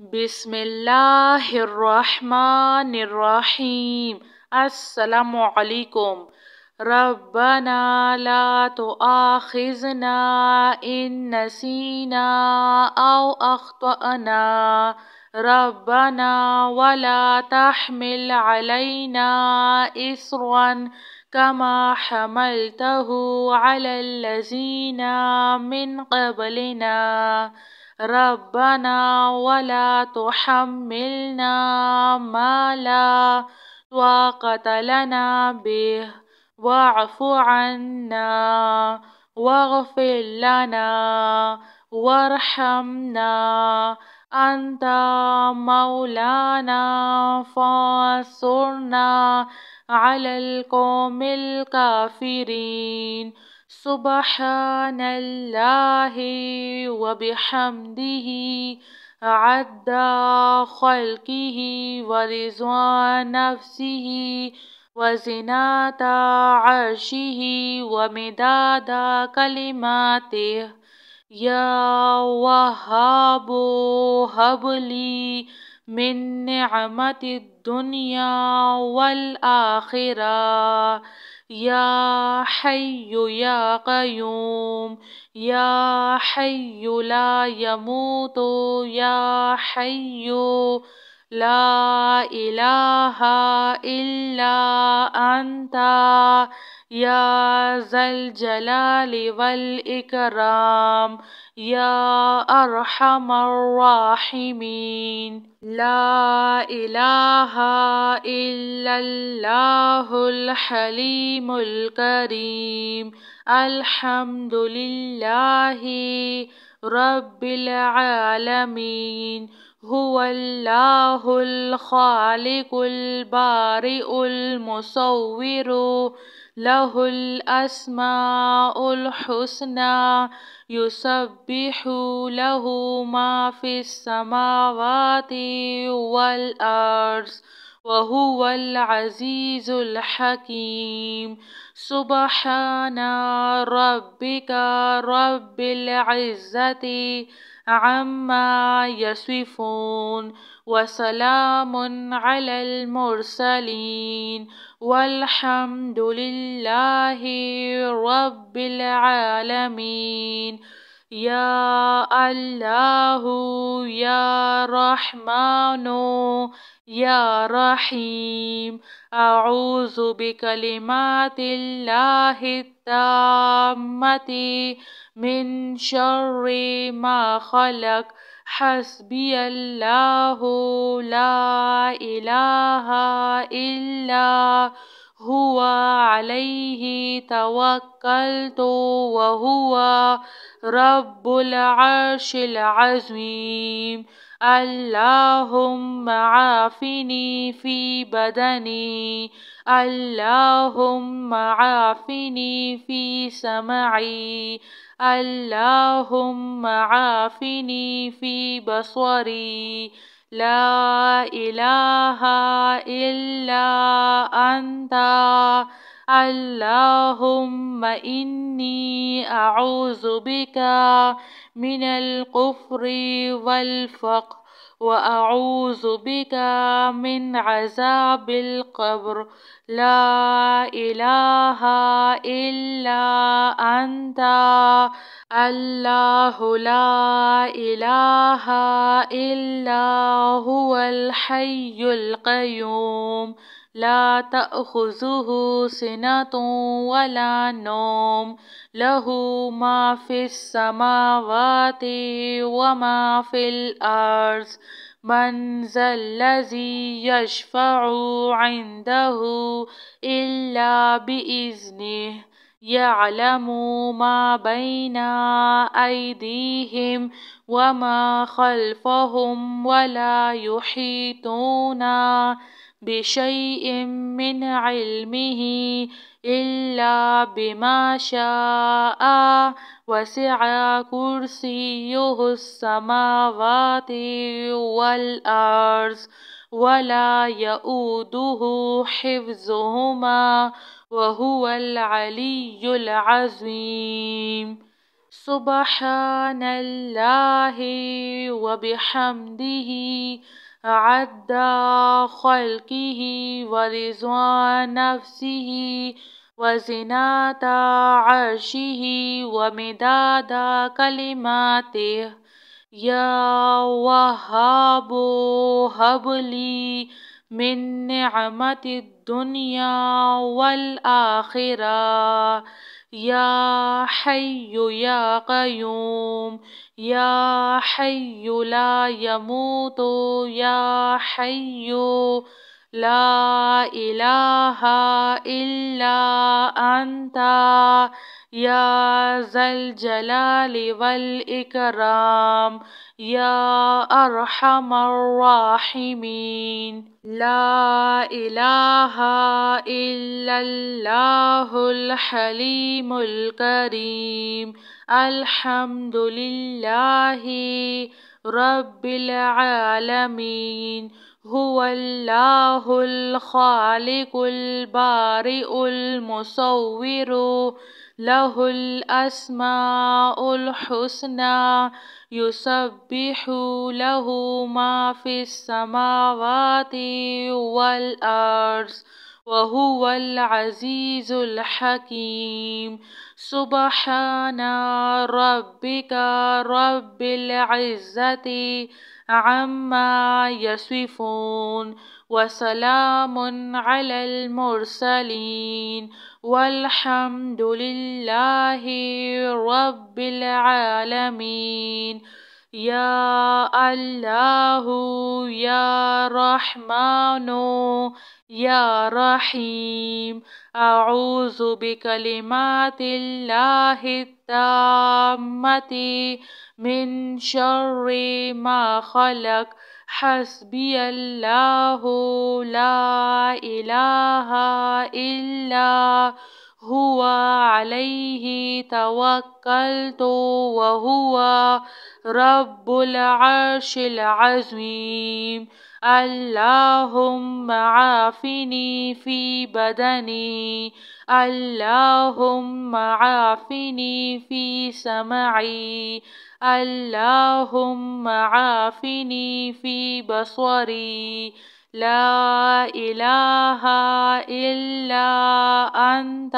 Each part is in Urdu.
بسم اللہ الرحمن الرحیم۔ السلام علیکم۔ ربنا لا تؤاخذنا ان نسینا او اخطأنا ربنا ولا تحمل علينا إصرا كما حملته على الذين من قبلنا ربنا ولا تحملنا ما لا طاقة لنا به واعف عنا واغفر لنا وارحمنا أنت مولانا فانصرنا على القوم الكافرين سبحان الله وبحمده عد خلقه ورضا نفسه وزنة عرشه ومداد كلماته يا وهاب هب لي من نعمة الدنيا والآخرة يا حي يا قيوم يا حي لا يموت يا حي لا إله إلا أنت يا ذا الجلال والإكرام يا أرحم الراحمين لا إله إلا الله الحليم الكريم الحمد لله رب العالمين هو الله الخالق البارئ المصور له الأسماء الحسنى يسبح له ما في السماوات والأرض وهو العزيز الحكيم سبحان ربك رب العزة عما يصفون وسلام على المرسلين والحمد لله رب العالمين يا الله يا رحمن يا رحيم أعوذ بكلمات الله التامة من شر ما خلق حسبي الله لا إله إلا هو عليه توكلت وهو رب العرش العظيم اللهم عافني في بدني اللهم عافني في سمعي اللهم عافني في بصري لا إله إلا أنت اللهم إني أعوذ بك من الكفر والفقر وأعوذ بك من عذاب القبر لا إله إلا أنت الله لا إله إلا هو الحي القيوم لا تأخذه سنة ولا نوم له ما في السماوات وما في الأرض من ذا الذي يشفع عنده إلا بإذنه يعلم ما بين أيديهم وما خلفهم ولا يحيطون بشيء من علمه إلا بما شاء وسع كرسيه السماوات والأرض ولا يؤوده حفظهما وهو العلي العظيم سبحان الله وبحمده عد خلقه ورضوان نفسه وزنة عرشه ومداد كلماته. يا وهاب هب لي من نعمة الدنيا والآخرة. يا حي يا قيوم، يا حي لا يموت، يا حي لا إله إلا أنت، يا ذا الجلال والإكرام، يا أرحم الراحمين. لا إله إلا الله الحليم الكريم. الحمد لله رب العالمين. هو الله الخالق البارئ المصور، له الأسماء الحسنى، يسبح له ما في السماوات والأرض، وهو العزيز الحكيم. سبحان ربك رب العزة عما يصفون، وسلام على المرسلين، والحمد لله رب العالمين. يا الله يا رحمن يا رحيم، أعوذ بكلمات الله التامة من شر ما خلق. حسبي الله لا إله إلا هو عليه توكلت وهو رب العرش العظيم. اللهم عافني في بدني، اللهم عافني في سمعي، اللهم عافني في بصري. لا إله إلا أنت.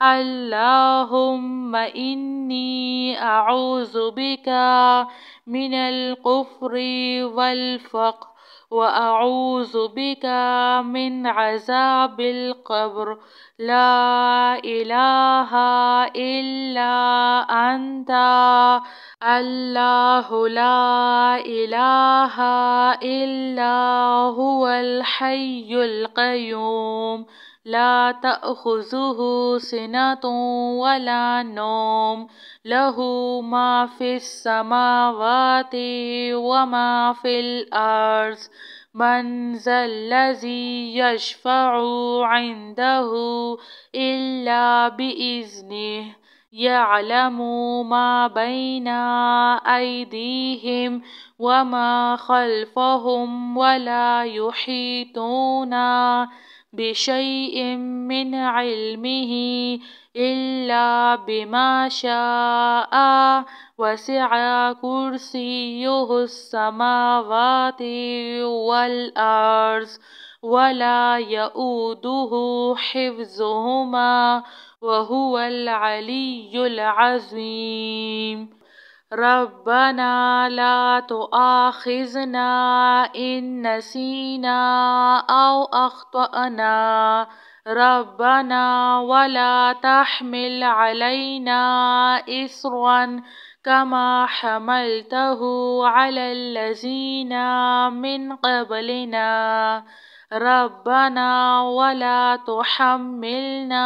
اللهم إني أعوذ بك من الكفر والفقر، وأعوذ بك من عذاب القبر. لا إله إلا أنت. الله لا إله إلا هو الحي القيوم، لا تأخذه سنة ولا نوم، له ما في السماوات وما في الأرض. من ذا الذي يشفع عنده إلا بإذنه، يعلم ما بين أيديهم وما خلفهم، ولا يحيطون بشيء من علمه إلا بما شاء. وسع كرسيه السماوات والأرض، ولا يؤوده حفظهما، وهو العلي العظيم. ربنا لا تؤاخذنا إن نسينا أو أخطأنا. ربنا ولا تحمل علينا إصرا كما حملته على الذين من قبلنا. ربنا ولا تحملنا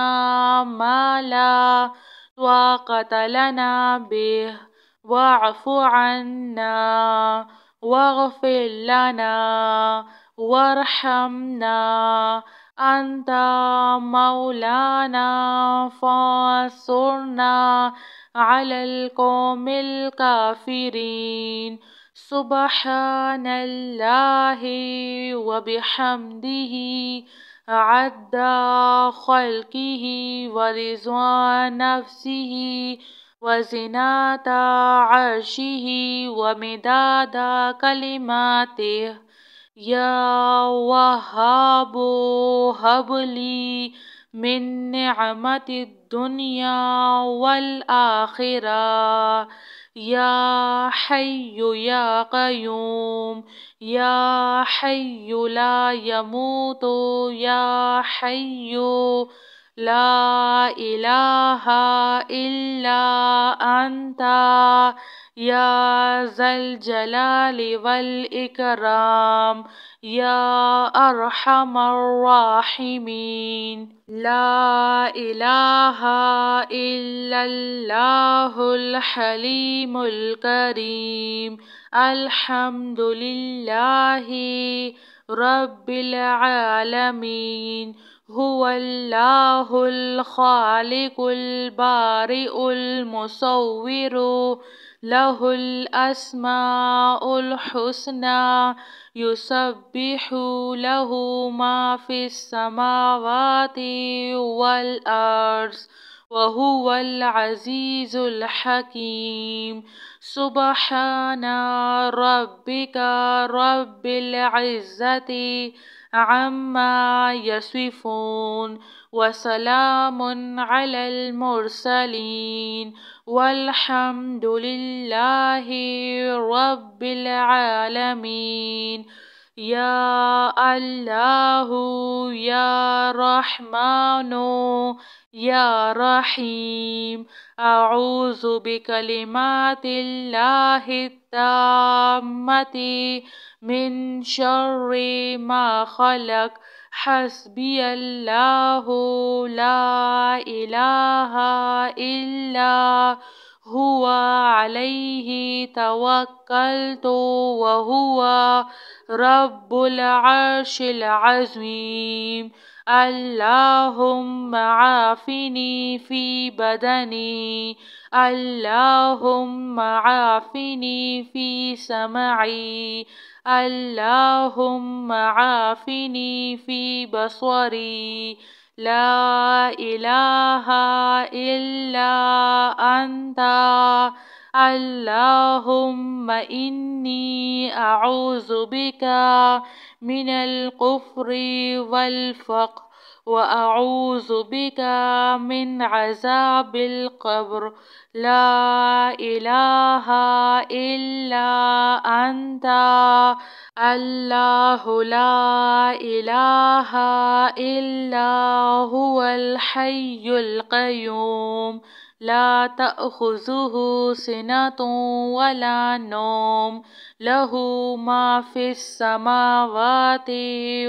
ما لا طاقة لنا به، واعف عنا واغفر لنا وارحمنا. أنت مولانا فانصرنا على القوم الكافرين. سبحان الله وبحمده عد خلقه ورضوان نفسه وزنة عرشه ومداد كلماته يا وهاب هب لي من نعمة الدنيا والآخرة يا حي يا قيوم يا حي لا يموت يا حي لا إله إلا أنت يا ذا الجلال والإكرام يا أرحم الراحمين لا إله إلا الله الحليم الكريم الحمد لله رب العالمين هو الله الخالق البارئ المصور له الأسماء الحسنى يسبح له ما في السماوات والأرض وهو العزيز الحكيم سبحان ربك رب العزة عما يصفون وسلام على المرسلين والحمد لله رب العالمين يا الله يا رحمن يا رحيم أعوذ بكلمات الله التامة من شر ما خلق حسبي الله لا إله إلا هو عليه توكلت وهو رب العرش العظيم اللهم عافني في بدني اللهم عافني في سمعي اللهم عافني في بصري لا إله إلا أنت اللهم إني أعوذ بك من الكفر والفقر وأعوذ بك من عذاب القبر لا إله إلا أنت الله لا إله إلا هو الحي القيوم لا تأخذه سنة ولا نوم له ما في السماوات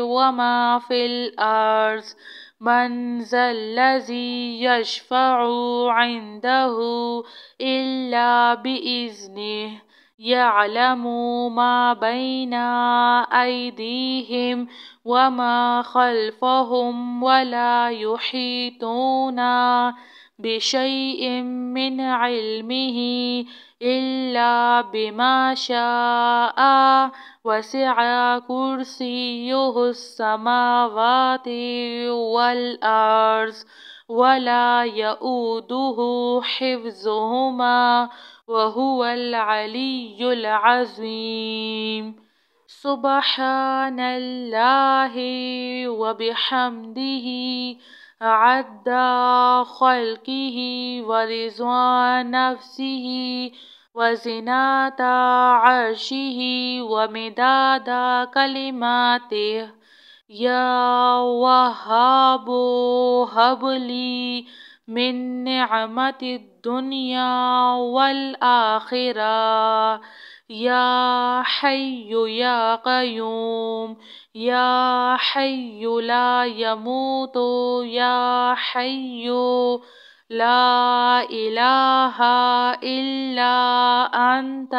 وما في الأرض من ذا الذي يشفع عنده إلا بإذنه يعلم ما بين أيديهم وما خلفهم ولا يحيطون بشيء من علمه إلا بما شاء وسع كرسيه السماوات والأرض ولا يؤوده حفظهما وهو العلي العظيم سبحان الله وبحمده عد خلقه ورضوان نفسه وزنة عرشه ومداد كلماته يا وهاب هب لي من نعمة الدنيا والآخرة يا حي يا قيوم يا حي لا يموت يا حي لا إله إلا أنت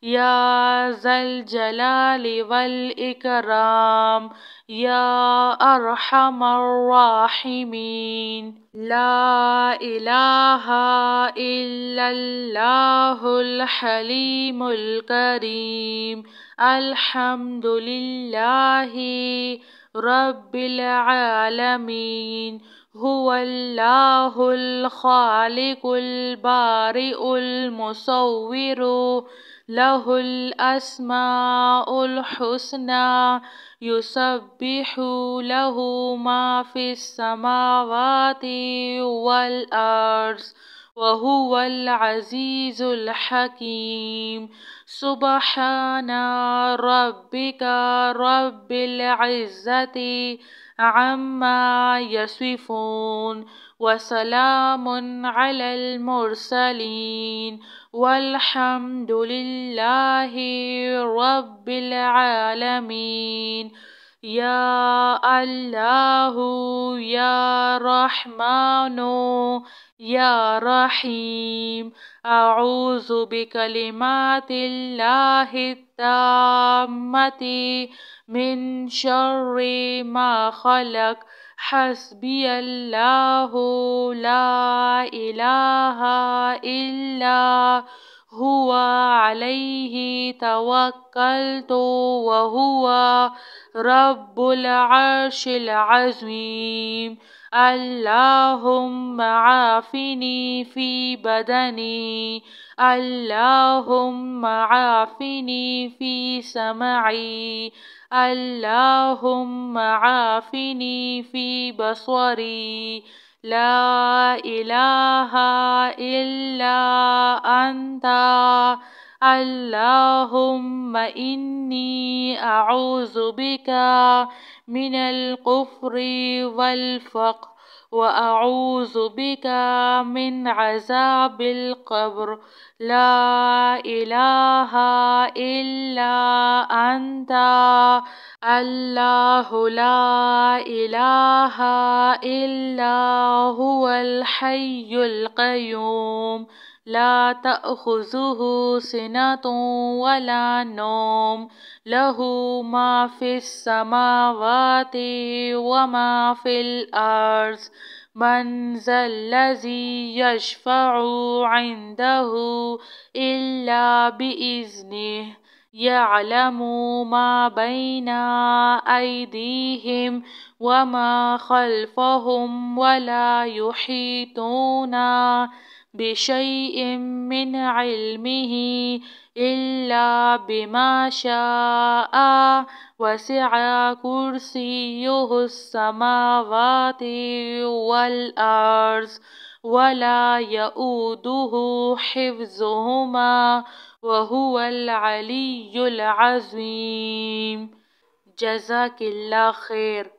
يا ذا الجلال والإكرام يا أرحم الراحمين لا إله إلا الله الحليم الكريم الحمد لله رب العالمين هو الله الخالق البارئ المصور له الأسماء الحسنى يسبح له ما في السماوات والأرض وهو العزيز الحكيم سبحان ربك رب العزة عما يصفون وسلام على المرسلين والحمد لله رب العالمين يا الله يا رحمن يا رحيم أعوذ بكلمات الله التامة من شر ما خلق حسبي الله لا إله إلا هو عليه توكلت وهو رب العرش العظيم اللهم عافني في بدني اللهم عافني في سمعي اللهم عافني في بصري لا إله إلا أنت اللهم إني أعوذ بك من الكفر والفقر وأعوذ بك من عذاب القبر لا إله إلا أنت الله لا إله إلا هو الحي القيوم لا تأخذه سنة ولا نوم له ما في السماوات وما في الأرض من ذا الذي يشفع عنده إلا بإذنه يعلم ما بين أيديهم وما خلفهم ولا يحيطون بشيء من علمه إلا بما شاء وسع كرسيه السماوات والأرض ولا يؤوده حفظهما وهو العلي العظيم. جزاك اللہ خیر.